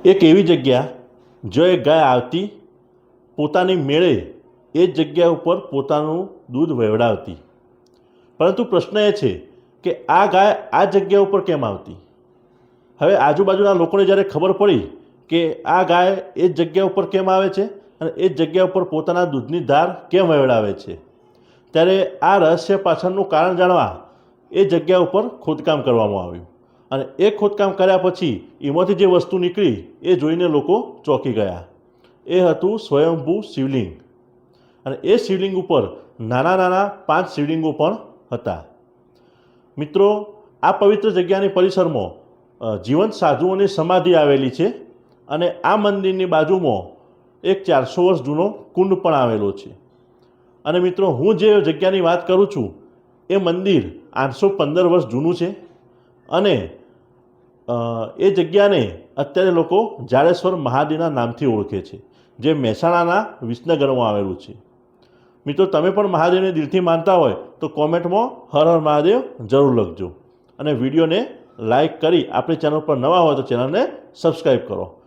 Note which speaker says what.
Speaker 1: એક એવી જગ્યા જો એક ગાય આવતી પોતાની મેળે એ જ જગ્યા ઉપર પોતાનું દૂધ વહેવડાવતી, પરંતુ પ્રશ્ન એ છે કે આ ગાય આ જગ્યા ઉપર કેમ આવતી? હવે આજુબાજુના લોકોને જ્યારે ખબર પડી કે આ ગાય એ જ જગ્યા ઉપર કેમ આવે છે અને એ જ જગ્યા ઉપર પોતાના દૂધની ધાર કેમ વહેવડાવે છે, ત્યારે આ રહસ્ય પાછળનું કારણ જાણવા એ જગ્યા ઉપર ખોદકામ કરવામાં આવ્યું. અને એ ખોદકામ કર્યા પછી એમાંથી જે વસ્તુ નીકળી એ જોઈને લોકો ચોંકી ગયા. એ હતું સ્વયંભૂ શિવલિંગ. અને એ શિવલિંગ ઉપર નાના નાના 5 શિવલિંગો પણ હતા. મિત્રો, આ પવિત્ર જગ્યાની પરિસરમાં જીવંત સાધુઓની સમાધિ આવેલી છે અને આ મંદિરની બાજુમાં એક 400 વર્ષ જૂનો કુંડ પણ આવેલો છે. અને મિત્રો, હું જે જગ્યાની વાત કરું છું એ મંદિર 815 વર્ષ જૂનું છે અને એ જગ્યાને અત્યારે લોકો જાડેશ્વર મહાદેવના નામથી ઓળખે છે, જે મહેસાણાના વિસનગરમાં આવેલું છે. મિત્રો, તમે પણ મહાદેવને દિલથી માનતા હોય તો કોમેન્ટમાં હર હર મહાદેવ જરૂર લખજો અને વિડીયોને લાઈક કરી આપણી ચેનલ પર નવા હોય તો ચેનલને સબસ્ક્રાઈબ કરો.